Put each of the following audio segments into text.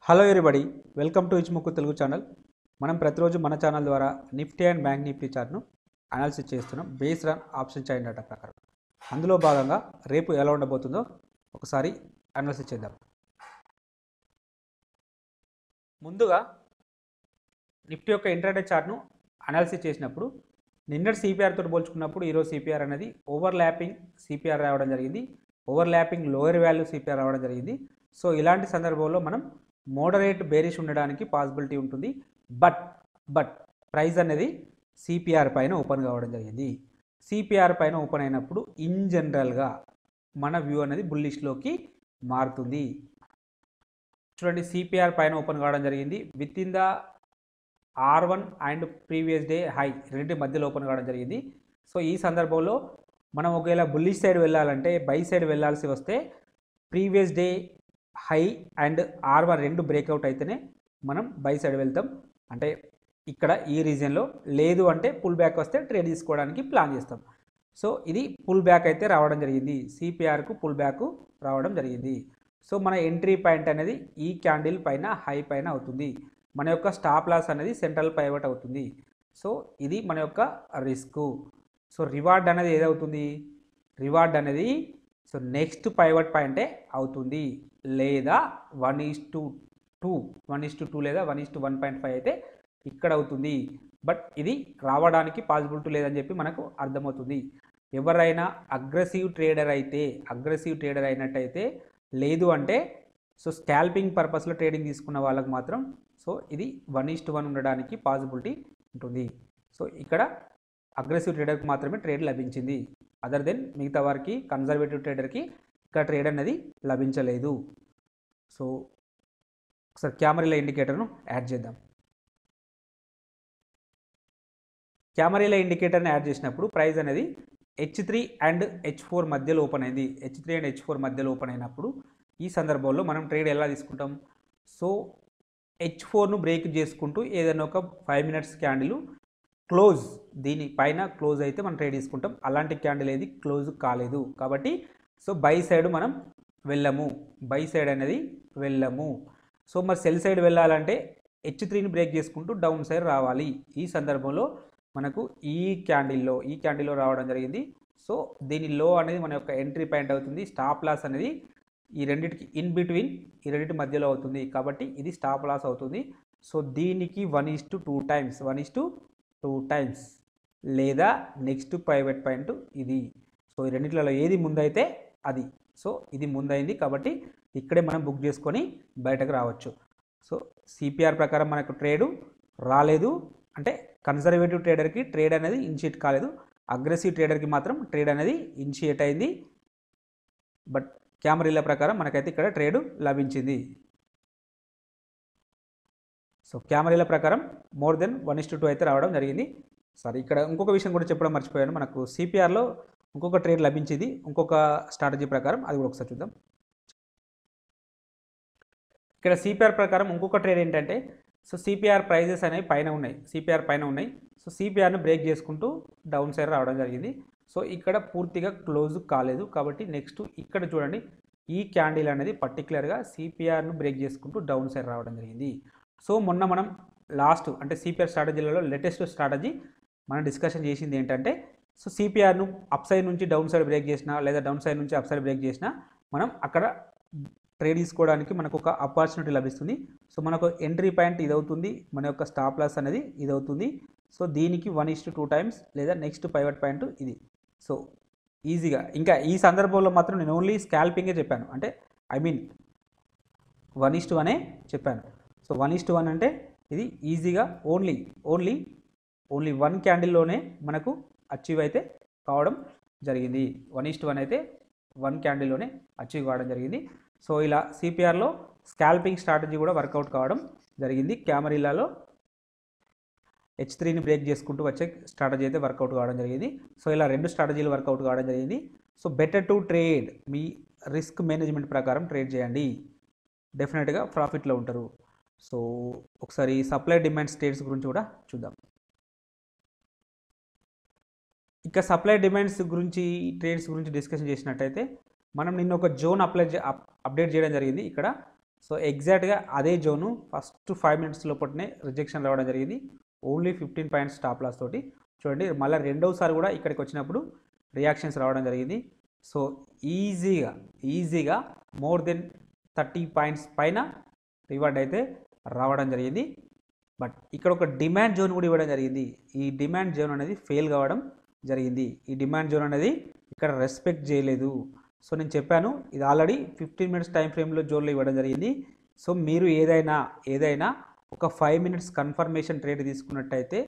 Hello everybody, welcome to ఇచ్ముక్కు Telugu channel. మనం ప్రతిరోజు మన ఛానల్ ద్వారా నిఫ్టీ అండ్ బ్యాంక్ నిఫ్టీ చార్ట్ను అనాలిసిస్ చేస్తున్నాం based on option chain data ప్రకారం. అందులో భాగంగా రేపు ఎలా ఉండబోతుందో ఒకసారి అనాలిసిస్ చేద్దాం. ముందుగా నిఫ్టీ యొక్క ఇంట్రాడే చార్ట్ను అనాలిసిస్ చేసినప్పుడు నిన్నటి సిపిఆర్ తోటి పోల్చుకున్నప్పుడు ఈరోజు సిపిఆర్ అనేది ఓవర్లాపింగ్ సిపిఆర్ రావడం జరిగింది. ఓవర్లాపింగ్ లోయర్ వాల్యూ సిపిఆర్ రావడం జరిగింది. సో ఇలాంటి సందర్భంలో మనం మోడరేట్ బేరిష్ ఉండడానికి పాసిబిలిటీ ఉంటుంది. బట్ ప్రైస్ అనేది సిపిఆర్ పైన ఓపెన్ కావడం జరిగింది. సిపిఆర్ పైన ఓపెన్ అయినప్పుడు ఇన్ జనరల్గా మన వ్యూ అనేది బుల్లిష్లోకి మారుతుంది. చూడండి, సిపిఆర్ పైన ఓపెన్ కావడం జరిగింది. With in the R1 and previous day high రెండింటి మధ్యలో ఓపెన్ కావడం జరిగింది. సో ఈ సందర్భంలో మనం ఒకవేళ బుల్లిష్ సైడ్ వెళ్ళాలంటే బై సైడ్ వెళ్ళాల్సి వస్తే previous day high and R1 రెండు బ్రేక్అవుట్ అయితేనే మనం బై సైడ్ వెళ్తాం. అంటే ఇక్కడ ఈ రీజన్లో లేదు అంటే పుల్ బ్యాక్ వస్తే ట్రేడ్ తీసుకోవడానికి ప్లాన్ చేస్తాం. సో ఇది పుల్ బ్యాక్ అయితే రావడం జరిగింది. సిపిఆర్కు పుల్ బ్యాక్ రావడం జరిగింది. సో మన ఎంట్రీ పాయింట్ అనేది ఈ క్యాండిల్ పైన హై పైన అవుతుంది. మన యొక్క స్టాప్ లాస్ అనేది సెంట్రల్ పైవట్ అవుతుంది. సో ఇది మన యొక్క రిస్క్. సో రివార్డ్ అనేది ఏదవుతుంది? రివార్డ్ అనేది సో నెక్స్ట్ పైవట్ పాయింటే అవుతుంది, లేదా 1:2 లేదా 1:1.5 అయితే ఇక్కడ అవుతుంది. బట్ ఇది రావడానికి పాసిబిలిటీ లేదని చెప్పి మనకు అర్థమవుతుంది. ఎవరైనా అగ్రెసివ్ ట్రేడర్ అయినట్టయితే, లేదు అంటే సో స్కాల్పింగ్ పర్పస్లో ట్రేడింగ్ తీసుకున్న వాళ్ళకు మాత్రం సో ఇది 1:1 ఉండడానికి పాసిబిలిటీ ఉంటుంది. సో ఇక్కడ అగ్రెసివ్ ట్రేడర్కి మాత్రమే ట్రేడ్ లభించింది. అదర్ దెన్ మిగతా వారికి, కన్జర్వేటివ్ ట్రేడర్కి ఇక్కడ ట్రేడ్ అనేది లభించలేదు. సో ఒకసారి క్యామరీల ఇండికేటర్ను యాడ్ చేద్దాం. క్యామరీల ఇండికేటర్ని యాడ్ చేసినప్పుడు ప్రైస్ అనేది H3 అండ్ H4 మధ్యలో ఓపెన్ అయింది. H3 అండ్ H4 మధ్యలో ఓపెన్ అయినప్పుడు ఈ సందర్భంలో మనం ట్రేడ్ ఎలా తీసుకుంటాం? సో H4ను బ్రేక్ చేసుకుంటూ ఏదైనా ఒక 5 మినిట్స్ క్యాండిల్ క్లోజ్, దీనిపైన క్లోజ్ అయితే మనం ట్రేడ్ తీసుకుంటాం. అలాంటి క్యాండిల్ ఏది క్లోజ్ కాలేదు కాబట్టి సో బై సైడ్ మనం వెళ్ళము, బై సైడ్ అనేది వెళ్ళము. సో మరి సెల్ సైడ్ వెళ్ళాలంటే H3ని బ్రేక్ చేసుకుంటూ డౌన్ సైడ్ రావాలి. ఈ సందర్భంలో మనకు ఈ క్యాండిల్లో రావడం జరిగింది. సో దీని లో అనేది మన యొక్క ఎంట్రీ పాయింట్ అవుతుంది. స్టాప్ లాస్ అనేది ఈ రెండింటికి ఇన్ బిట్వీన్, ఈ రెండింటి మధ్యలో అవుతుంది కాబట్టి ఇది స్టాప్ లాస్ అవుతుంది. సో దీనికి 1:2 టైమ్స్ లేదా నెక్స్ట్ పైవట్ పాయింట్ ఇది. సో ఈ రెండింటిలో ఏది ముందైతే అది. సో ఇది ముందైంది కాబట్టి ఇక్కడే మనం బుక్ చేసుకొని బయటకు రావచ్చు. సో సిపిఆర్ ప్రకారం మనకు ట్రేడు రాలేదు అంటే కన్జర్వేటివ్ ట్రేడర్కి ట్రేడ్ అనేది ఇనిషియేట్ కాలేదు, అగ్రెసివ్ ట్రేడర్కి మాత్రం ట్రేడ్ అనేది ఇనిషియేట్ అయింది. బట్ క్యామరీల ప్రకారం మనకైతే ఇక్కడ ట్రేడ్ లభించింది. సో క్యామరీల ప్రకారం మోర్ దెన్ 1:2 అయితే రావడం జరిగింది. సరే, ఇక్కడ ఇంకొక విషయం కూడా చెప్పడం మర్చిపోయాను. మనకు సిపిఆర్లో ఇంకొక ట్రేడ్ లభించింది ఇంకొక స్ట్రాటజీ ప్రకారం, అది కూడా ఒకసారి చూద్దాం. ఇక్కడ సిపిఆర్ ప్రకారం ఇంకొక ట్రేడ్ ఏంటంటే సో సిపిఆర్ ప్రైజెస్ అనేవి పైన ఉన్నాయి. సో సిపిఆర్ను బ్రేక్ చేసుకుంటూ డౌన్ సైడ్ రావడం జరిగింది. సో ఇక్కడ పూర్తిగా క్లోజ్ కాలేదు కాబట్టి నెక్స్ట్ ఇక్కడ చూడండి, ఈ క్యాండిల్ అనేది పర్టికులర్గా సిపిఆర్ను బ్రేక్ చేసుకుంటూ డౌన్ సైడ్ రావడం జరిగింది. సో మొన్న మనం లాస్ట్ అంటే సిపిఆర్ స్ట్రాటజీలలో లేటెస్ట్ స్ట్రాటజీ మనం డిస్కషన్ చేసింది ఏంటంటే సో సిపిఆర్ను అప్ సైడ్ నుంచి డౌన్ సైడ్ బ్రేక్ చేసినా లేదా డౌన్ సైడ్ నుంచి అప్ సైడ్ బ్రేక్ చేసినా మనం అక్కడ ట్రేడ్ తీసుకోవడానికి మనకు ఒక ఆపర్చునిటీ లభిస్తుంది. సో మనకు ఎంట్రీ పాయింట్ ఇది అవుతుంది, మన యొక్క స్టాప్ లాస్ అనేది ఇది అవుతుంది. సో దీనికి 1:2 టైమ్స్ లేదా నెక్స్ట్ పైవట్ పాయింట్ ఇది. సో ఈజీగా ఇంకా ఈ సందర్భంలో మాత్రం నేను ఓన్లీ స్కాల్పింగే చెప్పాను, అంటే 1:1 చెప్పాను. సో 1:1 అంటే ఇది ఈజీగా ఓన్లీ 1 క్యాండిల్లోనే మనకు అచీవ్ అయితే కావడం జరిగింది. 1:1 అయితే 1 క్యాండిల్లోనే అచీవ్ కావడం జరిగింది. సో ఇలా సిపిఆర్లో స్కాల్పింగ్ స్ట్రాటజీ కూడా వర్కౌట్ కావడం జరిగింది. క్యామరీలలో H3ని బ్రేక్ చేసుకుంటూ వచ్చే స్ట్రాటజీ అయితే వర్కౌట్ కావడం జరిగింది. సో ఇలా రెండు స్ట్రాటజీలు వర్కౌట్ కావడం జరిగింది. So better to trade, me risk management ప్రకారం ట్రేడ్ చేయండి, డెఫినెట్గా ప్రాఫిట్లో ఉంటారు. సో ఒకసారి సప్లై డిమాండ్ స్టేట్స్ గురించి కూడా చూద్దాం. ఇక సప్లై డిమాండ్స్ గురించి, ట్రేడ్స్ గురించి డిస్కషన్ చేసినట్టయితే మనం నిన్న ఒక జోన్ అప్డేట్ చేయడం జరిగింది. ఇక్కడ సో ఎగ్జాక్ట్గా అదే జోను ఫస్ట్ 5 మినిట్స్ లోపలనే రిజెక్షన్ రావడం జరిగింది. ఓన్లీ 15 పాయింట్స్ స్టాప్ లాస్ తోటి. చూడండి మళ్ళీ రెండోసారి కూడా ఇక్కడికి వచ్చినప్పుడు రియాక్షన్స్ రావడం జరిగింది. సో ఈజీగా మోర్ దెన్ 30 పాయింట్స్ పైన రివార్డ్ అయితే రావడం జరిగింది. బట్ ఇక్కడ ఒక డిమాండ్ జోన్ కూడా ఇవ్వడం జరిగింది. ఈ డిమాండ్ జోన్ అనేది ఫెయిల్ కావడం జరిగింది. ఈ డిమాండ్ జోన్ అనేది ఇక్కడ రెస్పెక్ట్ చేయలేదు. సో నేను చెప్పాను ఇది ఆల్రెడీ 15 మినిట్స్ టైం ఫ్రేమ్లో జోన్లో ఇవ్వడం జరిగింది. సో మీరు ఏదైనా ఒక 5 మినిట్స్ కన్ఫర్మేషన్ ట్రేడ్ తీసుకున్నట్టయితే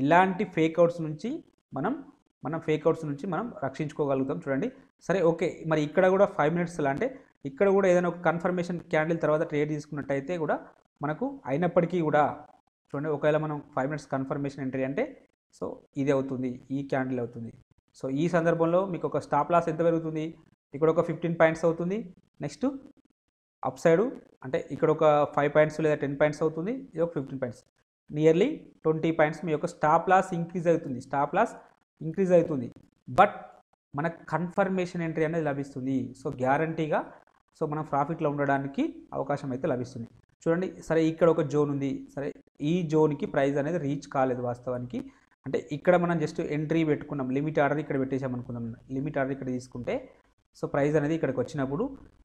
ఇలాంటి ఫేక్అవుట్స్ నుంచి మనం రక్షించుకోగలుగుతాం. చూడండి సరే ఓకే, మరి ఇక్కడ కూడా 5 మినిట్స్ అంటే ఇక్కడ కూడా ఏదైనా ఒక కన్ఫర్మేషన్ క్యాండిల్ తర్వాత ట్రేడ్ తీసుకున్నట్టయితే కూడా మనకు అయినప్పటికీ కూడా చూడండి ఒకవేళ మనం 5 మినిట్స్ కన్ఫర్మేషన్ ఎంట్రీ అంటే సో ఇది అవుతుంది, ఈ క్యాండిల్ అవుతుంది. సో ఈ సందర్భంలో మీకు ఒక స్టాప్ లాస్ ఎంత పెరుగుతుంది, ఇక్కడ ఒక 15 పాయింట్స్ అవుతుంది. నెక్స్ట్ అప్ సైడు అంటే ఇక్కడ ఒక 5 పాయింట్స్ లేదా 10 పాయింట్స్ అవుతుంది, ఇది ఒక 15 పాయింట్స్, నియర్లీ 20 పాయింట్స్ మీ యొక్క స్టాప్ లాస్ ఇంక్రీజ్ అవుతుంది. బట్ మనకు కన్ఫర్మేషన్ ఎంట్రీ అనేది లభిస్తుంది. సో గ్యారంటీగా సో మనం ప్రాఫిట్లో ఉండడానికి అవకాశం అయితే లభిస్తుంది. చూడండి సరే ఇక్కడ ఒక జోన్ ఉంది, సరే ఈ జోన్కి ప్రైస్ అనేది రీచ్ కాలేదు వాస్తవానికి. అంటే ఇక్కడ మనం జస్ట్ ఎంట్రీ పెట్టుకున్నాం, లిమిట్ ఆర్డర్ ఇక్కడ పెట్టేసాం అనుకుందాం, లిమిట్ ఆర్డర్ ఇక్కడ తీసుకుంటే సో ప్రైస్ అనేది ఇక్కడికి వచ్చినప్పుడు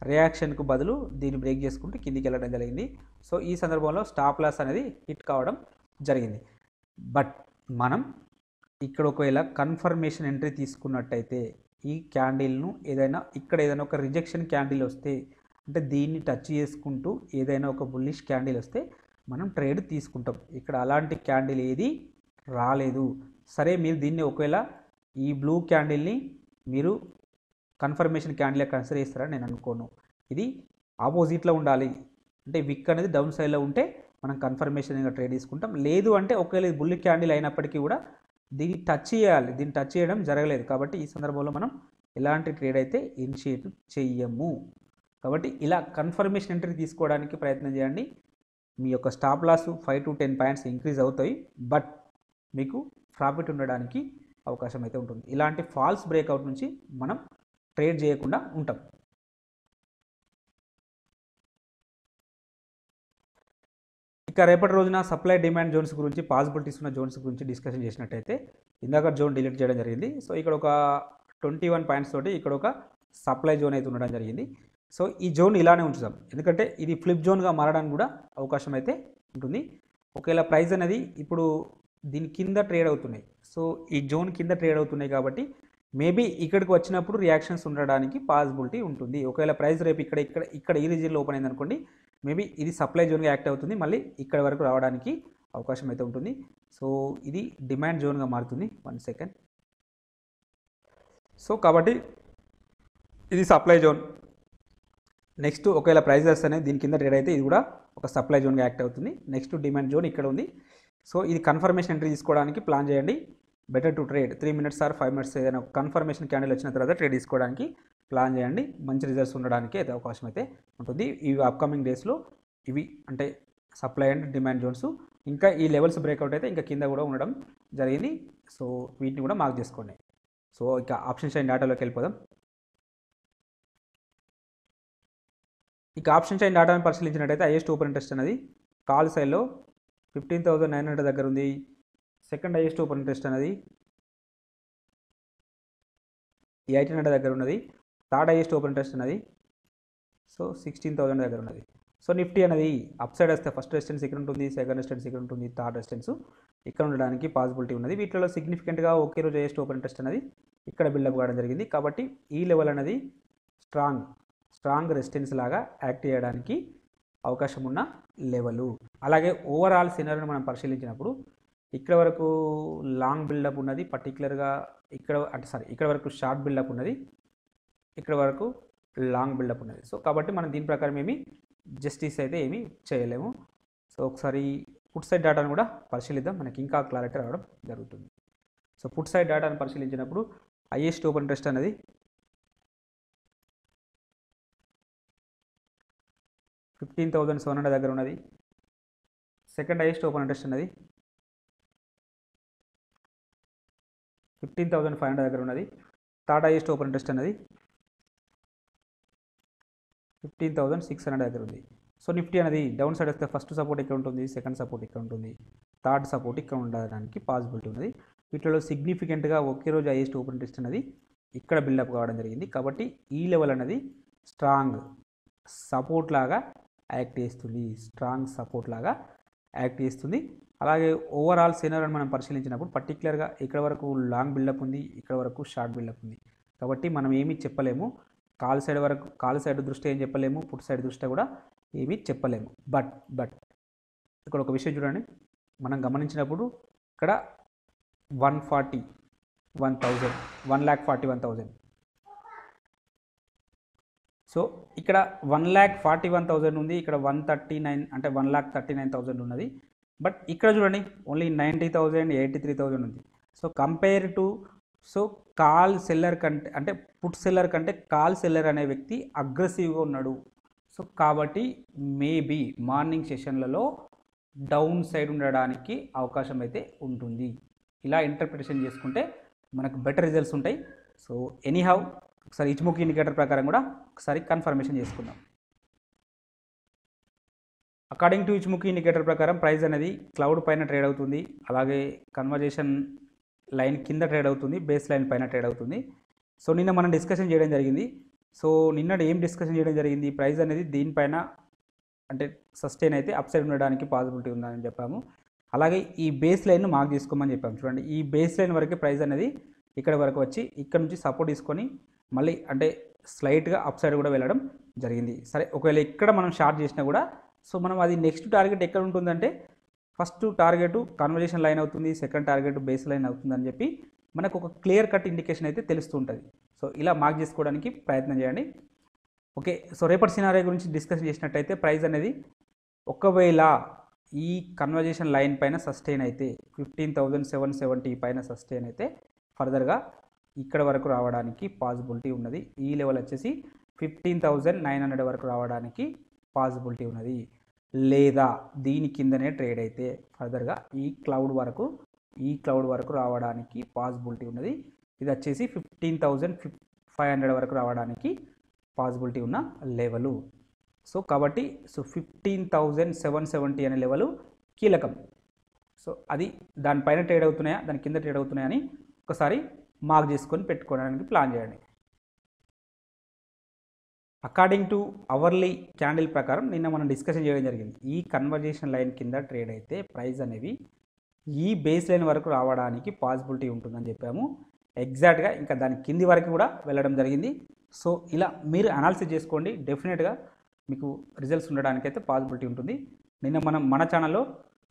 రియాక్షన్కు బదులు దీన్ని బ్రేక్ చేసుకుంటూ కిందికి వెళ్ళడం జరిగింది. సో ఈ సందర్భంలో స్టాప్ లాస్ అనేది హిట్ కావడం జరిగింది. బట్ మనం ఇక్కడ ఒకవేళ కన్ఫర్మేషన్ ఎంట్రీ తీసుకున్నట్టయితే ఈ క్యాండిల్ను ఏదైనా ఒక రిజెక్షన్ క్యాండిల్ వస్తే అంటే దీన్ని టచ్ చేసుకుంటూ ఏదైనా ఒక బుల్లిష్ క్యాండిల్ వస్తే మనం ట్రేడ్ తీసుకుంటాం. ఇక్కడ అలాంటి క్యాండిల్ ఏది రాలేదు. సరే మీరు దీన్ని ఒకవేళ ఈ బ్లూ క్యాండిల్ని మీరు కన్ఫర్మేషన్ క్యాండిల్ కన్సిడర్ చేస్తారని నేను అనుకోను. ఇది ఆపోజిట్లో ఉండాలి, అంటే విక్ అనేది డౌన్ సైడ్లో ఉంటే మనం కన్ఫర్మేషన్గా ట్రేడ్ తీసుకుంటాం. లేదు అంటే ఒకవేళ ఇది బుల్ క్యాండిల్ అయినప్పటికీ కూడా దీన్ని టచ్ చేయాలి, దీన్ని టచ్ చేయడం జరగలేదు కాబట్టి ఈ సందర్భంలో మనం ఎలాంటి ట్రేడ్ అయితే ఇనిషియేట్ చెయ్యము. కాబట్టి ఇలా కన్ఫర్మేషన్ ఎంట్రీ తీసుకోవడానికి ప్రయత్నం చేయండి. మీ యొక్క stop loss 5 to 10 points increase అవుతాయి, బట్ మీకు ప్రాఫిట్ ఉండడానికి అవకాశం అయితే ఉంటుంది. ఇలాంటి ఫాల్స్ బ్రేక్అవుట్ నుంచి మనం ట్రేడ్ చేయకుండా ఉంటాం. ఇక రేపటి రోజున సప్లై డిమాండ్ జోన్స్ గురించి, పాసిబిలిటీస్ ఉన్న జోన్స్ గురించి డిస్కషన్ చేసినట్టయితే ఇందాక జోన్ డిలీట్ చేయడం జరిగింది. సో ఇక్కడ ఒక 21 పాయింట్స్ తోటి ఇక్కడ ఒక సప్లై జోన్ అయితే ఉండడం జరిగింది. సో ఈ జోన్ ఇలానే ఉంచుదాం, ఎందుకంటే ఇది ఫ్లిప్ జోన్గా మారడానికి కూడా అవకాశం అయితే ఉంటుంది. ఒకవేళ ప్రైస్ అనేది ఇప్పుడు దీని కింద ట్రేడ్ అవుతున్నాయి, సో ఈ జోన్ కింద ట్రేడ్ అవుతున్నాయి కాబట్టి మేబీ ఇక్కడికి వచ్చినప్పుడు రియాక్షన్స్ ఉండడానికి పాసిబిలిటీ ఉంటుంది. ఒకవేళ ప్రైస్ రేపు ఇక్కడ ఈ రీజియన్లో ఓపెన్ అయింది అనుకోండి, మేబీ ఇది సప్లై జోన్గా యాక్ట్ అవుతుంది, మళ్ళీ ఇక్కడ వరకు రావడానికి అవకాశం అయితే ఉంటుంది. సో ఇది డిమాండ్ జోన్గా మారుతుంది. 1 సెకండ్. సో కాబట్టి ఇది సప్లై జోన్. నెక్స్ట్ ఒకవేళ ప్రైజెస్ అనేది దీని కింద ట్రేడ్ అయితే ఇది కూడా ఒక సప్లై జోన్గా యాక్ట్ అవుతుంది. నెక్స్ట్ డిమాండ్ జోన్ ఇక్కడ ఉంది. సో ఇది కన్ఫర్మేషన్ ఎంట్రీ తీసుకోవడానికి ప్లాన్ చేయండి. Better to trade 3 minutes or 5 minutes ఏదైనా కన్ఫర్మేషన్ క్యాండిల్ వచ్చిన తర్వాత ట్రేడ్ తీసుకోవడానికి ప్లాన్ చేయండి. మంచి రిజల్ట్స్ ఉండడానికి అయితే అవకాశం అయితే ఉంటుంది. ఇవి అప్కమింగ్ డేస్లో ఇవి అంటే సప్లై అండ్ డిమాండ్ జోన్స్. ఇంకా ఈ లెవెల్స్ బ్రేక్అవుట్ అయితే ఇంకా కింద కూడా ఉండడం జరిగింది. సో వీటిని కూడా మార్క్ చేసుకోండి. సో ఇక ఆప్షన్ చైన్ డేటాలోకి వెళ్ళిపోదాం. ఇక ఆప్షన్ చైన్ డేటాను పరిశీలించినట్టయితే హైయెస్ట్ ఓపెన్ ఇంట్రెస్ట్ అనేది కాల్ సైడ్లో 15,900 దగ్గర ఉంది. సెకండ్ హైయెస్ట్ ఓపెన్ ఇంట్రెస్ట్ అనేది 1800 దగ్గర ఉన్నది. థర్డ్ హైయెస్ట్ ఓపెన్ ఇంట్రెస్ట్ అనేది సో 16,000 దగ్గర ఉన్నది. సో నిఫ్టీ అనేది అప్ సైడ్ వస్తే ఫస్ట్ రెసిస్టెన్స్ ఇక్కడ ఉంటుంది, సెకండ్ రెసిస్టెన్స్ ఇక్కడ ఉంటుంది, థర్డ్ రెసిస్టెన్స్ ఇక్కడ ఉండడానికి పాసిబిలిటీ ఉన్నది. వీటిలో సిగ్నిఫికెంట్గా ఒకే రోజు హైయెస్ట్ ఓపెన్ ఇంట్రెస్ట్ అనేది ఇక్కడ బిల్డప్ కావడం జరిగింది. కాబట్టి ఈ లెవెల్ అనేది స్ట్రాంగ్ రెసిస్టెన్స్ లాగా యాక్ట్ చేయడానికి అవకాశం ఉన్న లెవెలు. అలాగే ఓవరాల్ సినారియోని మనం పరిశీలించినప్పుడు ఇక్కడ వరకు లాంగ్ బిల్డప్ ఉన్నది, పర్టికులర్గా ఇక్కడ వరకు షార్ట్ బిల్డప్ ఉన్నది, ఇక్కడ వరకు లాంగ్ బిల్డప్ ఉన్నది. సో కాబట్టి మనం దీని ప్రకారం ఏమి జస్టిస్ అయితే ఏమీ చేయలేము. సో ఒకసారి పుట్ సైడ్ డేటాను కూడా పరిశీలిద్దాం, మనకి ఇంకా క్లారిటీ రావడం జరుగుతుంది. సో పుట్ సైడ్ డేటాను పరిశీలించినప్పుడు హైయెస్ట్ ఓపెన్ ఇంట్రెస్ట్ అనేది 15,700 దగ్గర ఉన్నది. సెకండ్ హైయెస్ట్ ఓపెన్ ఇంట్రెస్ట్ అనేది 15,500 దగ్గర ఉన్నది. థర్డ్ హైయెస్ట్ ఓపెన్ ఇంట్రెస్ట్ అనేది 15,600 దగ్గర ఉంది. సో నిఫ్టీ అనేది డౌన్ సైడ్ వస్తే ఫస్ట్ సపోర్ట్ ఇక్కడ ఉంటుంది, సెకండ్ సపోర్ట్ ఇక్కడ ఉంటుంది, థర్డ్ సపోర్ట్ ఇక్కడ ఉండడానికి పాసిబిలిటీ ఉన్నది. వీటిలో సిగ్నిఫికెంట్గా ఒకే రోజు హైయెస్ట్ ఓపెన్ టెస్ట్ అనేది ఇక్కడ బిల్డప్ కావడం జరిగింది. కాబట్టి ఈ లెవెల్ అనేది స్ట్రాంగ్ సపోర్ట్ లాగా యాక్ట్ చేస్తుంది, స్ట్రాంగ్ సపోర్ట్ లాగా యాక్ట్ చేస్తుంది. అలాగే ఓవరాల్ సినారియోని మనం పరిశీలించినప్పుడు పర్టికులర్గా ఇక్కడ వరకు లాంగ్ బిల్డప్ ఉంది, ఇక్కడ వరకు షార్ట్ బిల్డప్ ఉంది. కాబట్టి మనం ఏమీ చెప్పలేము. కాల్ సైడ్ దృష్టి ఏం చెప్పలేము, పుట్ సైడ్ దృష్టి కూడా ఏమీ చెప్పలేము. బట్ ఇక్కడ ఒక విషయం చూడండి, మనం గమనించినప్పుడు ఇక్కడ 1,41,000 1,41,000. సో ఇక్కడ 1,41,000 ఉంది, ఇక్కడ 139 అంటే 1,39,000 ఉన్నది. బట్ ఇక్కడ చూడండి ఓన్లీ 90,000 83,000 ఉంది. So compare to call seller కంటే అంటే పుట్ సెల్లర్ కంటే కాల్ సెల్లర్ అనే వ్యక్తి అగ్రెసివ్గా ఉన్నాడు. సో కాబట్టి మేబీ మార్నింగ్ సెషన్లలో డౌన్ సైడ్ ఉండడానికి అవకాశం అయితే ఉంటుంది. ఇలా ఇంటర్ప్రిటేషన్ చేసుకుంటే మనకు బెటర్ రిజల్ట్స్ ఉంటాయి. సో ఎనీహౌ ఒకసారి ఇచ్ముఖి ఇండికేటర్ ప్రకారం కూడా ఒకసారి కన్ఫర్మేషన్ చేసుకుందాం. అకార్డింగ్ టు ఇచ్ముఖి ఇండికేటర్ ప్రకారం ప్రైస్ అనేది క్లౌడ్ పైన ట్రేడ్ అవుతుంది, అలాగే కన్వర్జేషన్ లైన్ కింద ట్రేడ్ అవుతుంది, బేస్ లైన్ పైన ట్రేడ్ అవుతుంది. సో నిన్న మనం డిస్కషన్ చేయడం జరిగింది. సో నిన్న ఏం డిస్కషన్ చేయడం జరిగింది, ప్రైస్ అనేది దీనిపైన అంటే సస్టైన్ అయితే అప్ సైడ్ ఉండడానికి పాసిబిలిటీ ఉందని చెప్పాము. అలాగే ఈ బేస్ లైన్ను మార్క్ చేసుకోమని చెప్పాము. చూడండి ఈ బేస్ లైన్ వరకే ప్రైస్ అనేది ఇక్కడ వరకు వచ్చి ఇక్కడ నుంచి సపోర్ట్ తీసుకొని మళ్ళీ అంటే స్లైట్గా అప్ సైడ్ కూడా వెళ్ళడం జరిగింది. సరే ఒకవేళ ఇక్కడ మనం షార్ట్ చేసినా కూడా సో మనం అది నెక్స్ట్ టార్గెట్ ఎక్కడ ఉంటుందంటే ఫస్ట్ టార్గెట్ కన్వర్జేషన్ లైన్ అవుతుంది, సెకండ్ టార్గెట్ బేస్ లైన్ అవుతుందని చెప్పి మనకు ఒక క్లియర్ కట్ ఇండికేషన్ అయితే తెలుస్తూ ఉంటుంది. సో ఇలా మార్క్ చేసుకోవడానికి ప్రయత్నం చేయండి. ఓకే, సో రేపటి సినారియో గురించి డిస్కస్ చేసినట్టయితే ప్రైస్ అనేది ఒకవేళ ఈ కన్వర్జేషన్ లైన్ పైన సస్టైన్ అయితే 15,770 పైన సస్టైన్ అయితే ఫర్దర్గా ఇక్కడ వరకు రావడానికి పాసిబిలిటీ ఉన్నది. ఈ లెవెల్ వచ్చేసి 15,900 వరకు రావడానికి పాసిబిలిటీ ఉన్నది. లేదా దీని కిందనే ట్రేడ్ అయితే ఫర్దర్గా ఈ క్లౌడ్ వరకు రావడానికి పాసిబిలిటీ ఉన్నది. ఇది వచ్చేసి 15,500 వరకు రావడానికి పాసిబిలిటీ ఉన్న లెవెలు. సో కాబట్టి 15,770 అనే లెవెలు కీలకం. సో అది దానిపైన ట్రేడ్ అవుతున్నాయా దాని కింద ట్రేడ్ అవుతున్నాయా అని ఒకసారి మార్క్ చేసుకొని పెట్టుకోవడానికి ప్లాన్ చేయండి. అకార్డింగ్ టు అవర్లీ క్యాండిల్ ప్రకారం నిన్న మనం డిస్కషన్ చేయడం జరిగింది. ఈ కన్వర్జేషన్ లైన్ కింద ట్రేడ్ అయితే ప్రైస్ అనేవి ఈ బేస్ లైన్ వరకు రావడానికి పాసిబిలిటీ ఉంటుందని చెప్పాము. ఎగ్జాక్ట్గా ఇంకా దాని కింది వరకు కూడా వెళ్ళడం జరిగింది. సో ఇలా మీరు అనాలిసిస్ చేసుకోండి, డెఫినెట్గా మీకు రిజల్ట్స్ ఉండడానికి అయితే పాసిబిలిటీ ఉంటుంది. నిన్న మనం మన ఛానల్లో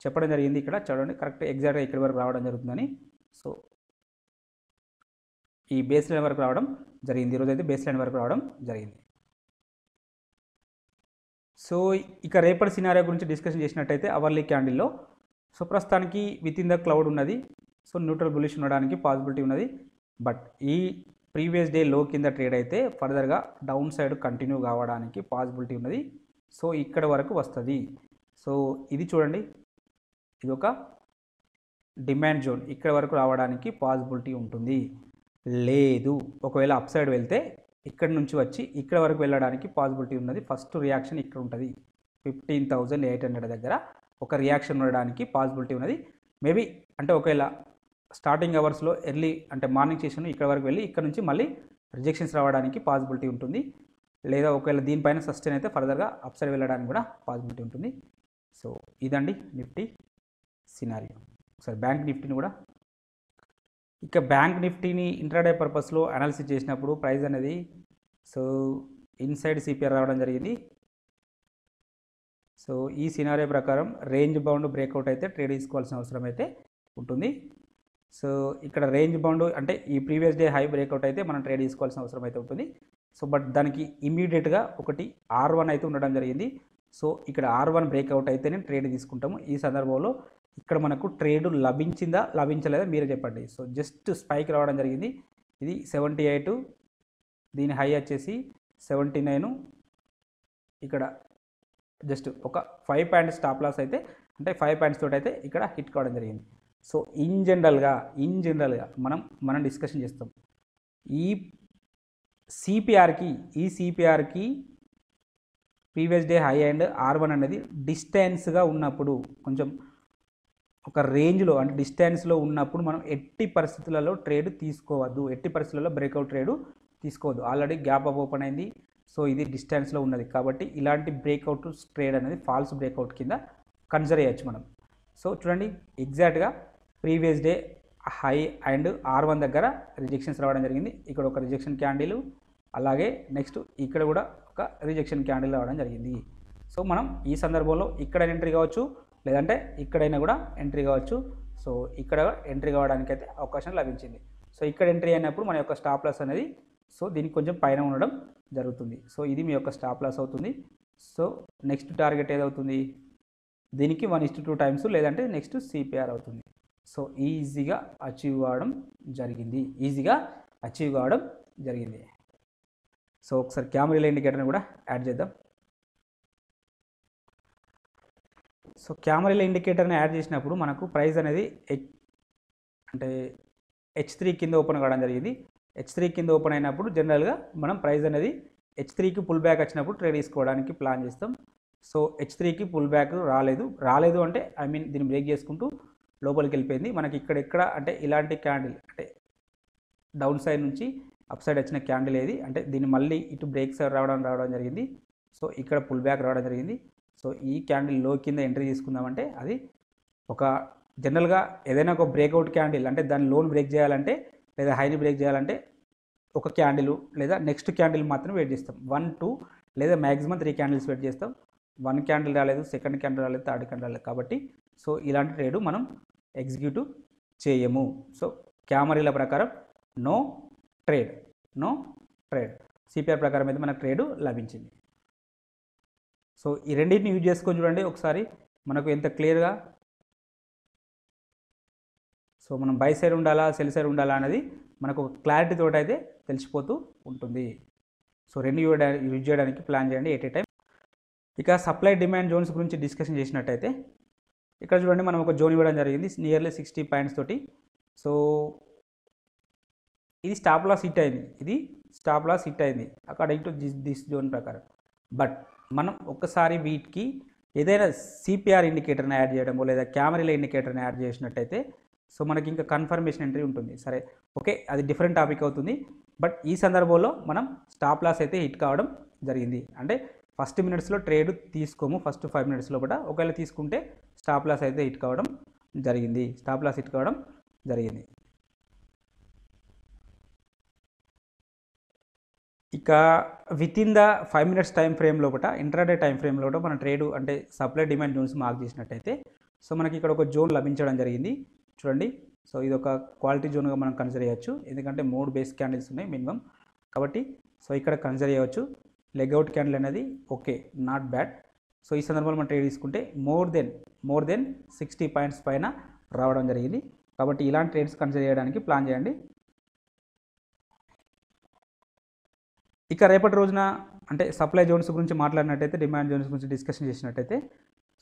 చెప్పడం జరిగింది, ఇక్కడ చూడండి కరెక్ట్ ఎగ్జాక్ట్గా ఇక్కడి వరకు రావడం జరుగుతుందని. సో ఈ బేస్ లైన్ వరకు రావడం జరిగింది, ఈరోజు అయితే బేస్ లైన్ వరకు రావడం జరిగింది. సో ఇక రేపటి సినారియో గురించి డిస్కషన్ చేసినట్టయితే అవర్లీ క్యాండిల్లో సో ప్రస్తుతానికి విత్ ఇన్ ద క్లౌడ్ ఉన్నది. సో న్యూట్రల్ బులిష్ ఉండడానికి పాసిబిలిటీ ఉన్నది. బట్ ఈ ప్రీవియస్ డే లో కింద ట్రేడ్ అయితే ఫర్దర్గా డౌన్ సైడ్ కంటిన్యూ కావడానికి పాసిబిలిటీ ఉన్నది. సో ఇక్కడ వరకు వస్తుంది. సో ఇది చూడండి, ఇది ఒక డిమాండ్ జోన్, ఇక్కడ వరకు రావడానికి పాసిబిలిటీ ఉంటుంది. లేదు ఒకవేళ అప్ సైడ్ వెళ్తే ఇక్కడ నుంచి వచ్చి ఇక్కడ వరకు వెళ్ళడానికి పాసిబిలిటీ ఉన్నది. ఫస్ట్ రియాక్షన్ ఇక్కడ ఉంటుంది 15,800 దగ్గర ఒక రియాక్షన్ ఉండడానికి పాసిబిలిటీ ఉన్నది. మేబీ అంటే ఒకవేళ స్టార్టింగ్ అవర్స్లో ఎర్లీ అంటే మార్నింగ్ సెషన్ ఇక్కడ వరకు వెళ్ళి ఇక్కడ నుంచి మళ్ళీ రిజెక్షన్స్ రావడానికి పాసిబిలిటీ ఉంటుంది. లేదా ఒకవేళ దీనిపైన సస్టైన్ అయితే ఫర్దర్గా అప్ సైడ్ వెళ్ళడానికి కూడా పాసిబిలిటీ ఉంటుంది. సో ఇదండి నిఫ్టీ సినారియో. ఒకసారి బ్యాంక్ నిఫ్టీని కూడా, ఇక బ్యాంక్ నిఫ్టీని ఇంట్రాడే పర్పస్లో అనాలిసిస్ చేసినప్పుడు ప్రైస్ అనేది సో ఇన్సైడ్ సిపిఆర్ రావడం జరిగింది. సో ఈ సినారియో ప్రకారం రేంజ్ బౌండ్ బ్రేక్అవుట్ అయితే ట్రేడ్ తీసుకోవాల్సిన అవసరం అయితే ఉంటుంది. సో ఇక్కడ రేంజ్ బౌండ్ అంటే ఈ ప్రీవియస్ డే హై బ్రేక్అవుట్ అయితే మనం ట్రేడ్ తీసుకోవాల్సిన అవసరం అయితే ఉంటుంది. సో బట్ దానికి ఇమీడియట్గా ఒకటి R1 అయితే ఉండడం జరిగింది. సో ఇక్కడ R1 బ్రేక్అవుట్ అయితేనే ట్రేడ్ తీసుకుంటాము. ఈ సందర్భంలో ఇక్కడ మనకు ట్రేడ్ లభించిందా లభించలేదా మీరే చెప్పండి. సో జస్ట్ స్పైక్ రావడం జరిగింది. ఇది 78, దీని హై వచ్చేసి 79, ఇక్కడ జస్ట్ ఒక 5 పాయింట్ స్టాప్ లాస్ అయితే అంటే 5 పాయింట్స్ తోటి అయితే ఇక్కడ హిట్ కావడం జరిగింది. సో ఇన్ జనరల్గా మనం డిస్కషన్ చేస్తాం ఈ సిపిఆర్కి previous day high and R1 అనేది డిస్టెన్స్గా ఉన్నప్పుడు, కొంచెం ఒక రేంజ్లో అంటే డిస్టెన్స్లో ఉన్నప్పుడు మనం ఎట్టి పరిస్థితులలో ట్రేడ్ తీసుకోవద్దు, ఎట్టి పరిస్థితులలో బ్రేక్అవుట్ ట్రేడ్ తీసుకోవద్దు. ఆల్రెడీ గ్యాప్ అప్ ఓపెన్ అయింది, సో ఇది డిస్టెన్స్లో ఉన్నది కాబట్టి ఇలాంటి బ్రేక్అవుట్ ట్రేడ్ అనేది ఫాల్స్ బ్రేక్అవుట్ కింద కన్సిడర్ చేయొచ్చు మనం. సో చూడండి, ఎగ్జాక్ట్గా previous day high and R1 దగ్గర రిజెక్షన్స్ రావడం జరిగింది. ఇక్కడ ఒక రిజెక్షన్ క్యాండిల్, అలాగే నెక్స్ట్ ఇక్కడ కూడా ఒక రిజెక్షన్ క్యాండిల్ రావడం జరిగింది. సో మనం ఈ సందర్భంలో ఇక్కడ ఎంట్రీ కావచ్చు, లేదంటే ఇక్కడైనా కూడా ఎంట్రీ కావచ్చు. సో ఇక్కడ ఎంట్రీ కావడానికి అయితే అవకాశం లభించింది. సో ఇక్కడ ఎంట్రీ అయినప్పుడు మన యొక్క స్టాప్ లాస్ అనేది సో దీనికి కొంచెం పైన ఉండడం జరుగుతుంది. సో ఇది మీ యొక్క స్టాప్ లాస్ అవుతుంది. సో నెక్స్ట్ టార్గెట్ ఏదవుతుంది, దీనికి 1:2 టైమ్స్, లేదంటే నెక్స్ట్ CPR అవుతుంది. సో ఈజీగా అచీవ్ కావడం జరిగింది. సో ఒకసారి క్యామెరా ఇండికేటర్ని కూడా యాడ్ చేద్దాం. సో క్యామెరా ఇండికేటర్ని యాడ్ చేసినప్పుడు మనకు ప్రైస్ అనేది అంటే H3 కింద ఓపెన్ కావడం జరిగింది. H3 కింద ఓపెన్ అయినప్పుడు జనరల్గా మనం ప్రైస్ అనేది H3కి పుల్ బ్యాక్ వచ్చినప్పుడు ట్రేడ్ తీసుకోవడానికి ప్లాన్ చేస్తాం. సో H3కి పుల్ బ్యాక్ రాలేదు అంటే ఐ మీన్ దీన్ని బ్రేక్ చేసుకుంటూ లోపలికి వెళ్ళిపోయింది. మనకి ఇక్కడ అంటే ఇలాంటి క్యాండిల్ అంటే డౌన్ సైడ్ నుంచి అప్ సైడ్ వచ్చిన క్యాండిల్ ఏది అంటే దీన్ని మళ్ళీ ఇటు బ్రేక్ సైడ్ రావడం జరిగింది. సో ఇక్కడ పుల్ బ్యాక్ రావడం జరిగింది. సో ఈ క్యాండిల్ లో కింద ఎంట్రీ తీసుకుందామంటే అది ఒక జనరల్గా ఏదైనా ఒక బ్రేక్అవుట్ క్యాండిల్ అంటే దాని లోన్ బ్రేక్ చేయాలంటే లేదా హైని బ్రేక్ చేయాలంటే ఒక క్యాండిల్ లేదా నెక్స్ట్ క్యాండిల్ మాత్రం వెయిట్ చేస్తాం. 1, 2 లేదా మ్యాక్సిమం 3 క్యాండిల్స్ వెయిట్ చేస్తాం. 1 క్యాండిల్ రాలేదు, సెకండ్ క్యాండిల్ రాలేదు, థర్డ్ క్యాండిల్ రాలేదు కాబట్టి సో ఇలాంటి ట్రేడ్ మనం ఎగ్జిక్యూటివ్ చేయము. సో క్యామరీల ప్రకారం నో ట్రేడ్ CPR ప్రకారం అయితే మనకు ట్రేడ్ లభించింది. సో ఈ రెండింటిని యూజ్ చేసుకొని చూడండి ఒకసారి మనకు ఎంత క్లియర్గా సో మనం బై సైడ్ ఉండాలా సెల్ సైడ్ ఉండాలా అనేది మనకు ఒక క్లారిటీ తోటి అయితే తెలిసిపోతూ ఉంటుంది. సో రెండు యూజ్ చేయడానికి ప్లాన్ చేయండి ఎట్ ఏ టైం. ఇక సప్లై డిమాండ్ జోన్స్ గురించి డిస్కషన్ చేసినట్టయితే ఇక్కడ చూడండి మనం ఒక జోన్ ఇవ్వడం జరిగింది నియర్లీ 60 పాయింట్స్ తోటి. సో ఇది స్టాప్ లాస్ హిట్ అయింది అకార్డింగ్ టు దిస్ జోన్ ప్రకారం. బట్ మనం ఒక్కసారి వీటికి ఏదైనా CPR ఇండికేటర్ని యాడ్ చేయడమో లేదా క్యామెరా ఇండికేటర్ని యాడ్ చేసినట్టయితే సో మనకి ఇంకా కన్ఫర్మేషన్ ఎంట్రీ ఉంటుంది. సరే ఓకే, అది డిఫరెంట్ టాపిక్ అవుతుంది. బట్ ఈ సందర్భంలో మనం స్టాప్ లాస్ అయితే హిట్ కావడం జరిగింది. అంటే ఫస్ట్ మినిట్స్లో ట్రేడ్ తీసుకోము, ఫస్ట్ 5 మినిట్స్ లోపల ఒకవేళ తీసుకుంటే స్టాప్ లాస్ అయితే హిట్ కావడం జరిగింది. ఇక with in the 5 minutes time frame లోపల ఇంట్రాడే టైం ఫ్రేమ్ లోపల మన ట్రేడ్ అంటే సప్లై డిమాండ్ జోన్స్ మార్క్ చేసినట్టయితే సో మనకి ఇక్కడ ఒక జోన్ లభించడం జరిగింది చూడండి. సో ఇది ఒక క్వాలిటీ జోన్గా మనం కన్సిడర్ చేయవచ్చు, ఎందుకంటే 3 బేస్ క్యాండిల్స్ ఉన్నాయి మినిమం కాబట్టి. సో ఇక్కడ కన్సిడర్ చేయవచ్చు. లెగ్అవుట్ క్యాండిల్ అనేది ఓకే, నాట్ బ్యాడ్. సో ఈ సందర్భంలో మనం ట్రేడ్ తీసుకుంటే మోర్ దెన్ 60 పాయింట్స్ పైన రావడం జరిగింది కాబట్టి ఇలాంటి ట్రేడ్స్ కన్సిడర్ చేయడానికి ప్లాన్ చేయండి. ఇక రేపటి రోజున అంటే సప్లై జోన్స్ గురించి మాట్లాడినట్టయితే, డిమాండ్ జోన్స్ గురించి డిస్కషన్ చేసినట్టయితే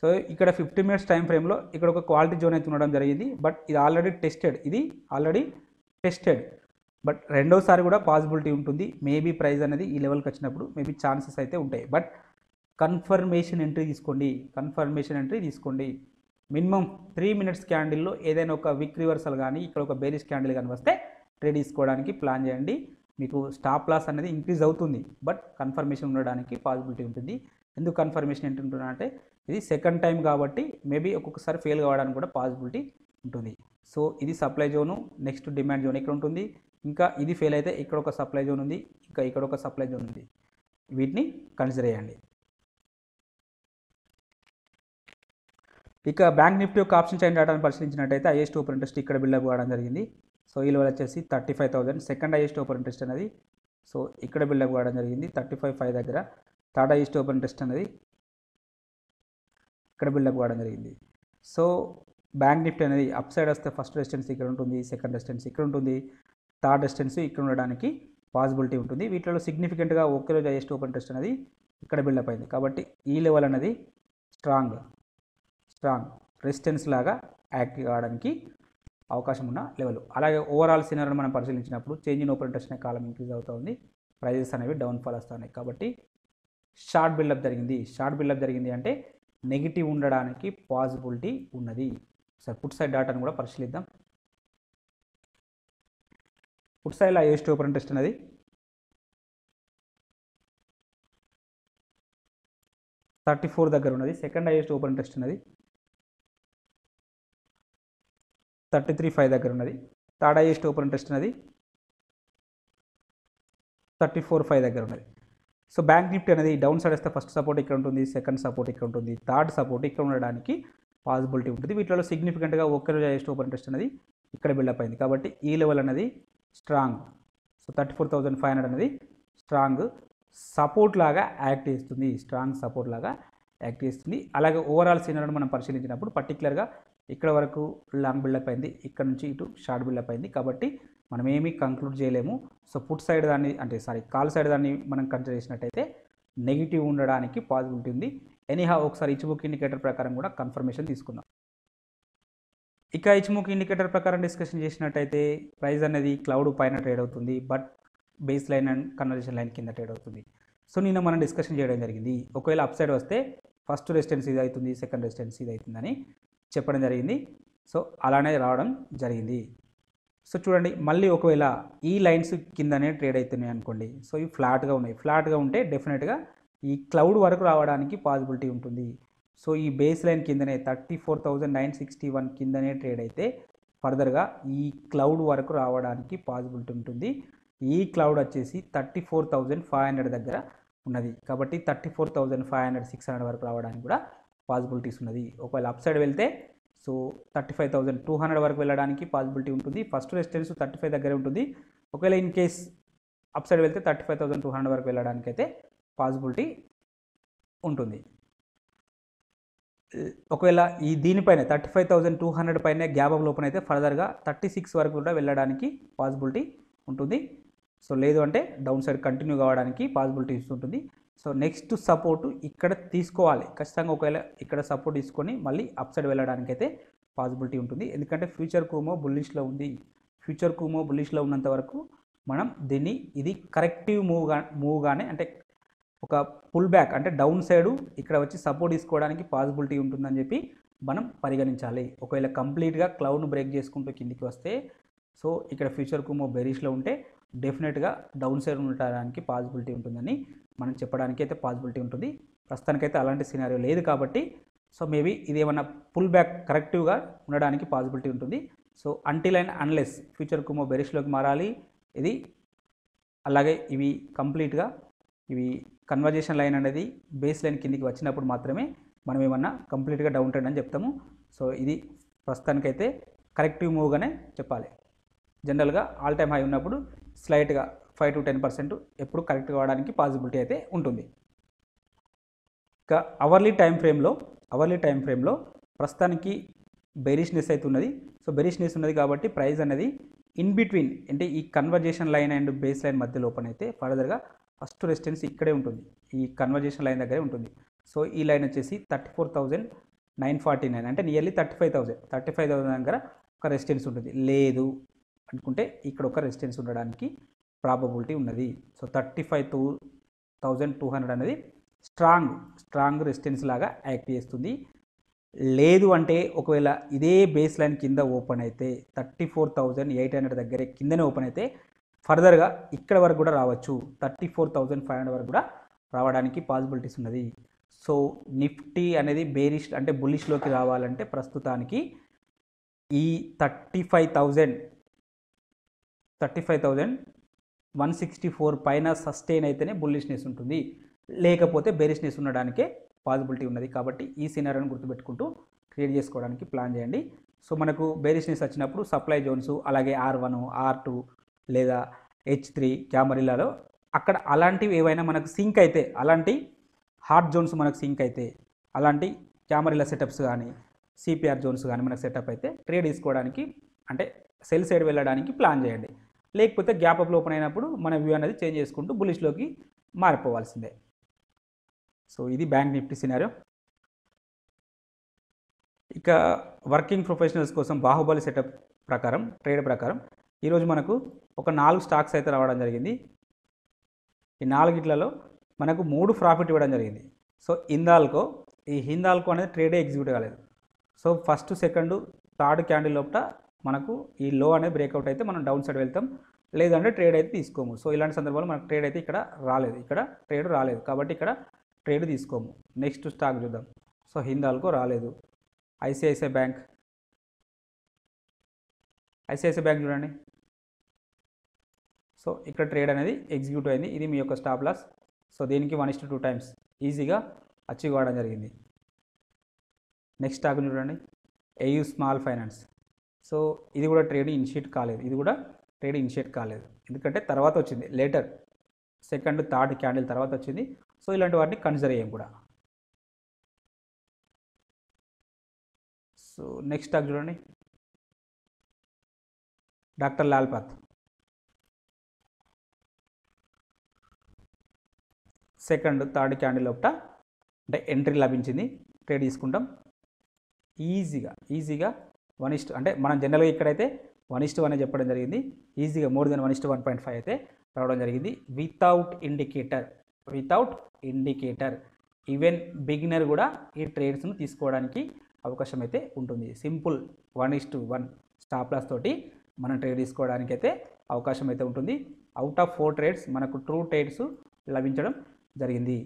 సో ఇక్కడ 50 మినిట్స్ టైం ఫ్రేమ్లో ఇక్కడ ఒక క్వాలిటీ జోన్ అయితే ఉండడం జరిగింది. బట్ ఇది ఆల్రెడీ టెస్టెడ్ బట్ రెండోసారి కూడా పాసిబిలిటీ ఉంటుంది. మేబీ ప్రైస్ అనేది ఈ లెవెల్కి వచ్చినప్పుడు మేబీ ఛాన్సెస్ అయితే ఉంటాయి. బట్ కన్ఫర్మేషన్ ఎంట్రీ తీసుకోండి. మినిమం 3 మినిట్స్ క్యాండిల్లో ఏదైనా ఒక విక్ రివర్సల్ కానీ ఇక్కడ ఒక బేరిష్ క్యాండిల్ కానీ వస్తే ట్రేడ్ తీసుకోవడానికి ప్లాన్ చేయండి. మీకు స్టాప్ లాస్ అనేది ఇంక్రీజ్ అవుతుంది బట్ కన్ఫర్మేషన్ ఉండడానికి పాసిబిలిటీ ఉంటుంది. ఎందుకు కన్ఫర్మేషన్ ఏంటంటున్నా అంటే ఇది సెకండ్ టైం కాబట్టి మేబీ ఒక్కొక్కసారి ఫెయిల్ కావడానికి కూడా పాసిబిలిటీ ఉంటుంది. సో ఇది supply zone, next demand zone ఇక్కడ ఉంటుంది. ఇంకా ఇది ఫెయిల్ అయితే ఇక్కడ ఒక సప్లై జోన్ ఉంది, ఇంకా ఇక్కడ ఒక సప్లై జోన్ ఉంది. వీటిని కన్సిడర్ చేయండి. ఇక బ్యాంక్ నిఫ్టీ యొక్క ఆప్షన్ చైన్ డేటాను పరిశీలించినట్టయితే హైయెస్ట్ ఓపెన్ ఇంట్రెస్ట్ ఇక్కడ బిల్డప్ కావడం జరిగింది. సో ఈ లెవెల్ వచ్చేసి 35,000. సెకండ్ హైయెస్ట్ ఓపెన్ ఇంట్రెస్ట్ అనేది సో ఇక్కడ బిల్డప్ కావడం జరిగింది 35,500 దగ్గర. థర్డ్ హైయెస్ట్ ఓపెన్ ఇంట్రెస్ట్ అనేది ఇక్కడ బిల్డప్ కావడం జరిగింది. సో బ్యాంక్ నిఫ్టీ అనేది అప్ సైడ్ వస్తే ఫస్ట్ రెసిస్టెన్స్ ఇక్కడ ఉంటుంది, సెకండ్ రెసిస్టెన్స్ ఇక్కడ ఉంటుంది, థర్డ్ రెసిస్టెన్స్ ఇక్కడ ఉండడానికి పాసిబిలిటీ ఉంటుంది. వీటిలో సిగ్నిఫికెంట్గా ఒకే రోజు హైయెస్ట్ ఓపెన్ ఇంట్రెస్ట్ అనేది ఇక్కడ బిల్డప్ అయింది కాబట్టి ఈ లెవెల్ అనేది స్ట్రాంగ్ రెసిస్టెన్స్ లాగా యాక్ట్ కావడానికి అవకాశం ఉన్న లెవెల్. అలాగే ఓవరాల్ సినారియోని మనం పరిశీలించినప్పుడు చేంజ్ ఇన్ ఓపెన్ ఇంట్రెస్ట్ అనే కాలం ఇంక్రీజ్ అవుతూ ఉంది, ప్రైజెస్ అనేవి డౌన్ ఫాల్ వస్తున్నాయి కాబట్టి షార్ట్ బిల్డప్ జరిగింది. షార్ట్ బిల్డప్ జరిగింది అంటే నెగిటివ్ ఉండడానికి పాసిబిలిటీ ఉన్నది. సరే పుట్ సైడ్ డాటాను కూడా పరిశీలిద్దాం. పుట్ సైడ్లో హైయెస్ట్ ఓపెన్ ఇంట్రెస్ట్ అనేది 34 దగ్గర ఉన్నది. సెకండ్ హైయెస్ట్ ఓపెన్ ఇంట్రెస్ట్ ఉన్నది 33.5 దగ్గర ఉన్నది. థర్డ్ హైయెస్ట్ ఓపెన్ ఇంట్రెస్ట్ ఉన్నది 34.5 దగ్గర ఉన్నది. సో బ్యాంక్ నిఫ్టీ అనేది డౌన్ సైడ్ వస్తే ఫస్ట్ సపోర్ట్ ఇక్కడ ఉంటుంది, సెకండ్ సపోర్ట్ ఇక్కడ ఉంటుంది, థర్డ్ సపోర్ట్ ఇక్కడ ఉండడానికి పాసిబిలిటీ ఉంటుంది. వీటిలో సిగ్నిఫికెంట్గా ఒక్క రోజు హైయెస్ట్ ఓపెన్ ఇంట్రెస్ట్ అనేది ఇక్కడ బిల్డప్ అయింది కాబట్టి ఈ లెవెల్ అనేది స్ట్రాంగ్. సో 34,500 అనేది స్ట్రాంగ్ సపోర్ట్ లాగా యాక్ట్ చేస్తుంది, స్ట్రాంగ్ సపోర్ట్ లాగా యాక్ట్ చేస్తుంది. అలాగే ఓవరాల్ సీనరీని మనం పరిశీలించినప్పుడు పర్టికులర్గా ఇక్కడ వరకు లాంగ్ బిల్డప్ అయింది, ఇక్కడ నుంచి ఇటు షార్ట్ బిల్డప్ అయింది కాబట్టి మనం ఏమీ కంక్లూడ్ చేయలేము. సో పుట్ సైడ్ దాన్ని కాల్ సైడ్ దాన్ని మనం కన్సిడర్ చేసినట్టయితే నెగిటివ్ ఉండడానికి పాసిబిలిటీ ఉంది. ఎనీహా ఒకసారి ఇచ్చుబుక్ ఇండికేటర్ ప్రకారం కూడా కన్ఫర్మేషన్ తీసుకుందాం. ఇక ఇచ్చుబుక్ ఇండికేటర్ ప్రకారం డిస్కషన్ చేసినట్టయితే ప్రైస్ అనేది క్లౌడ్ పైన ట్రేడ్ అవుతుంది, but base line and conversation line కింద ట్రేడ్ అవుతుంది. సో నిన్న మనం డిస్కషన్ చేయడం జరిగింది, ఒకవేళ అప్ సైడ్ వస్తే ఫస్ట్ రెసిస్టెన్స్ ఇది అవుతుంది, సెకండ్ రెసిస్టెన్స్ ఇది అవుతుందని చెప్పడం జరిగింది. సో అలానే రావడం జరిగింది. సో చూడండి మళ్ళీ ఒకవేళ ఈ లైన్స్ కిందనే ట్రేడ్ అవుతున్నాయి అనుకోండి, సో ఇవి ఫ్లాట్గా ఉన్నాయి, ఫ్లాట్గా ఉంటే డెఫినెట్గా ఈ క్లౌడ్ వరకు రావడానికి పాసిబిలిటీ ఉంటుంది. సో ఈ బేస్ లైన్ కిందనే 34,961 కిందనే ట్రేడ్ అయితే ఫర్దర్గా ఈ క్లౌడ్ వరకు రావడానికి పాసిబిలిటీ ఉంటుంది. ఈ క్లౌడ్ వచ్చేసి 34,500 దగ్గర ఉన్నది కాబట్టి 34,500 600 వరకు రావడానికి కూడా పాసిబిలిటీస్ ఉన్నది. ఒకవేళ అప్ సైడ్ వెళ్తే సో 35,200 వరకు వెళ్ళడానికి పాసిబిలిటీ ఉంటుంది. ఫస్ట్ రెసిస్టెన్స్ 35 దగ్గరే ఉంటుంది. ఒకవేళ ఇన్ కేస్ అప్ సైడ్ వెళ్తే 35,200 వరకు వెళ్ళడానికి అయితే పాసిబిలిటీ ఉంటుంది. ఒకవేళ ఈ దీనిపైన 35,200 పైన గ్యాప్ అప్ ఓపెన్ అయితే ఫర్దర్గా 36 వరకు కూడా వెళ్ళడానికి పాసిబిలిటీ ఉంటుంది. సో లేదు అంటే డౌన్ సైడ్ కంటిన్యూ కావడానికి పాసిబిలిటీ ఉంటుంది. సో నెక్స్ట్ సపోర్ట్ ఇక్కడ తీసుకోవాలి ఖచ్చితంగా. ఒకవేళ ఇక్కడ సపోర్ట్ తీసుకొని మళ్ళీ అప్ సైడ్ వెళ్ళడానికి అయితే పాసిబిలిటీ ఉంటుంది. ఎందుకంటే ఫ్యూచర్ కూమో బుల్లిష్లో ఉంది. ఫ్యూచర్ కూమో బుల్లిష్లో ఉన్నంత వరకు మనం దీన్ని ఇది కరెక్టివ్ మూవ్గానే అంటే ఒక పుల్ బ్యాక్ అంటే డౌన్ సైడు ఇక్కడ వచ్చి సపోర్ట్ తీసుకోవడానికి పాసిబిలిటీ ఉంటుందని చెప్పి మనం పరిగణించాలి. ఒకవేళ కంప్లీట్గా క్లౌడ్ను బ్రేక్ చేసుకుంటూ కిందికి వస్తే సో ఇక్కడ ఫ్యూచర్ కూమో బెరిష్లో ఉంటే డెఫినెట్గా డౌన్ సైడ్ ఉండడానికి పాసిబిలిటీ ఉంటుందని మనం చెప్పడానికి అయితే పాసిబిలిటీ ఉంటుంది. ప్రస్తుతానికైతే అలాంటి సినారియో లేదు కాబట్టి సో మేబీ ఇది ఏమన్నా పుల్ బ్యాక్ కరెక్టివ్గా ఉండడానికి పాసిబిలిటీ ఉంటుంది. So until and unless future కూమో బెరిష్లోకి మారాలి ఇది, అలాగే ఇవి కంప్లీట్గా ఇవి కన్వర్జేషన్ లైన్ అనేది బేస్ లైన్ కిందికి వచ్చినప్పుడు మాత్రమే మనం ఏమన్నా కంప్లీట్గా డౌన్ ట్రెండ్ అని చెప్తాము. సో ఇది ప్రస్తుతానికైతే కరెక్టివ్ మూవ్గానే చెప్పాలి. జనరల్గా ఆల్ టైమ్ హై ఉన్నప్పుడు స్లైట్గా 5 to 10% ఎప్పుడు కరెక్ట్ కావడానికి పాసిబిలిటీ అయితే ఉంటుంది. ఇక అవర్లీ టైం ఫ్రేమ్లో ప్రస్తుతానికి బెరిష్నెస్ అయితే ఉన్నది. సో బెరిష్నెస్ ఉన్నది కాబట్టి ప్రైస్ అనేది ఇన్ బిట్వీన్ అంటే ఈ conversation line and base line మధ్య లోపల అయితే ఫర్దర్గా ఫస్ట్ రెసిస్టెన్స్ ఇక్కడే ఉంటుంది, ఈ కన్వర్జేషన్ లైన్ దగ్గరే ఉంటుంది. సో ఈ లైన్ వచ్చేసి 34,949 అంటే నియర్లీ 35,000 దగ్గర ఒక రెసిస్టెన్స్ ఉంటుంది. లేదు అనుకుంటే ఇక్కడ ఒక రెసిస్టెన్స్ ఉండడానికి ప్రాబబిలిటీ ఉన్నది. సో 35,200 అనేది స్ట్రాంగ్ రెసిస్టెన్స్ లాగా యాక్ట్ చేస్తుంది. లేదు అంటే ఒకవేళ ఇదే బేస్ లైన్ కింద ఓపెన్ అయితే 34,800 దగ్గరే కిందనే ఓపెన్ అయితే ఫర్దర్గా ఇక్కడ వరకు కూడా రావచ్చు, 34,500 వరకు కూడా రావడానికి పాసిబిలిటీస్ ఉన్నది. సో నిఫ్టీ అనేది బేరిష్ అంటే బుల్లిష్లోకి రావాలంటే ప్రస్తుతానికి ఈ 35,164 పైన సస్టైన్ అయితేనే బుల్లిష్నెస్ ఉంటుంది, లేకపోతే బేరిష్నెస్ ఉండడానికే పాసిబిలిటీ ఉన్నది. కాబట్టి ఈ సినారియోని గుర్తుపెట్టుకుంటూ క్రియేట్ చేసుకోవడానికి ప్లాన్ చేయండి. సో మనకు బేరిష్నెస్ వచ్చినప్పుడు సప్లై జోన్స్ అలాగే R1 R2 లేదా H3 క్యామరిల్లాలో అక్కడ అలాంటివి ఏవైనా మనకు సింక్ అయితే, అలాంటి హార్ట్ జోన్స్ మనకు సింక్ అయితే, అలాంటి క్యామరిల్లా సెటప్స్ కానీ సిపిఆర్ జోన్స్ కానీ మనకు సెటప్ అయితే ట్రేడ్ తీసుకోవడానికి అంటే సెల్ సైడ్ వెళ్ళడానికి ప్లాన్ చేయండి. లేకపోతే గ్యాప్ అప్ ఓపెన్ అయినప్పుడు మన వ్యూ అనేది చేంజ్ చేసుకుంటూ బులిష్లోకి మారిపోవాల్సిందే. సో ఇది బ్యాంక్ నిఫ్టీ సినారియో. ఇక వర్కింగ్ ప్రొఫెషనల్స్ కోసం బాహుబలి సెటప్ ప్రకారం ట్రేడ్ ప్రకారం ఈరోజు మనకు ఒక 4 స్టాక్స్ అయితే రావడం జరిగింది. ఈ 4గిట్లలో మనకు 3 ప్రాఫిట్ ఇవ్వడం జరిగింది. సో ఈ హిందాల్కో అనేది ట్రేడే ఎగ్జిక్యూట్ కాలేదు. So first second third candle లోపల మనకు ఈ లో అనేది బ్రేక్అవుట్ అయితే మనం డౌన్ సైడ్ వెళ్తాం, లేదంటే ట్రేడ్ అయితే తీసుకోము. సో ఇలాంటి సందర్భాల్లో మనకు ట్రేడ్ అయితే ఇక్కడ రాలేదు, కాబట్టి ఇక్కడ ట్రేడ్ తీసుకోము. నెక్స్ట్ స్టాక్ చూద్దాం. సో హిందాల్కో రాలేదు. ఐసిఐసిఐ బ్యాంక్ చూడండి. సో ఇక్కడ ట్రేడ్ అనేది ఎగ్జిక్యూట్ అయింది. ఇది మీ యొక్క స్టాప్ లాస్. సో దీనికి 1:2 టైమ్స్ ఈజీగా అచీవ్ అవ్వడం జరిగింది. నెక్స్ట్ స్టాక్ చూడండి, ఏయూ స్మాల్ ఫైనాన్స్. సో ఇది కూడా ట్రేడ్ ఇనిషియేట్ కాలేదు, ఎందుకంటే తర్వాత వచ్చింది, లేటర్ సెకండ్ థర్డ్ క్యాండిల్ తర్వాత వచ్చింది. సో ఇలాంటి వాటిని కన్సిడర్ చేయం కూడా. సో నెక్స్ట్ స్టాక్ చూడండి, doctor Lal path. Second third candle లోపల అంటే ఎంట్రీ లభించింది, ట్రేడ్ తీసుకుంటాం ఈజీగా 1:, అంటే మనం జనరల్గా ఇక్కడైతే 1:1 చెప్పడం జరిగింది. ఈజీగా మోర్ దెన్ 1:1.5 అయితే రావడం జరిగింది. వితౌట్ ఇండికేటర్ ఈవెన్ బిగినర్ కూడా ఈ ట్రేడ్స్ను తీసుకోవడానికి అవకాశం అయితే ఉంటుంది. సింపుల్ 1:1 స్టాప్ లాస్ తోటి మనం ట్రేడ్ తీసుకోవడానికి అయితే అవకాశం అయితే ఉంటుంది. అవుట్ ఆఫ్ 4 ట్రేడ్స్ మనకు ట్రూ ట్రేడ్స్ లభించడం జరిగింది.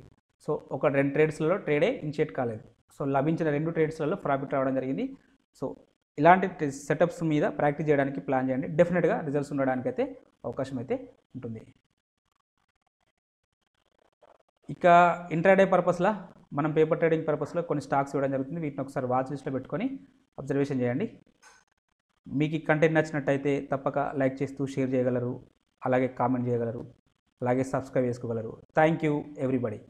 సో ఒక 2 ట్రేడ్స్లలో ట్రేడే ఇనిషియేట్ కాలేదు. సో లభించిన 2 ట్రేడ్స్లలో ప్రాఫిట్ రావడం జరిగింది. సో ఇలాంటి సెటప్స్ మీద ప్రాక్టీస్ చేయడానికి ప్లాన్ చేయండి. డెఫినెట్గా రిజల్ట్స్ ఉండడానికి అయితే అవకాశం అయితే ఉంటుంది. ఇక ఇంట్రాడే పర్పస్లో మనం పేపర్ ట్రేడింగ్ పర్పస్లో కొన్ని స్టాక్స్ ఇవ్వడం జరుగుతుంది. వీటిని ఒకసారి వాచ్ లిస్ట్లో పెట్టుకొని అబ్జర్వేషన్ చేయండి. మీకు ఈ కంటెంట్ నచ్చినట్టయితే తప్పక లైక్ చేస్తూ షేర్ చేయగలరు, అలాగే కామెంట్ చేయగలరు, అలాగే సబ్స్క్రైబ్ చేసుకోగలరు. Thank you everybody.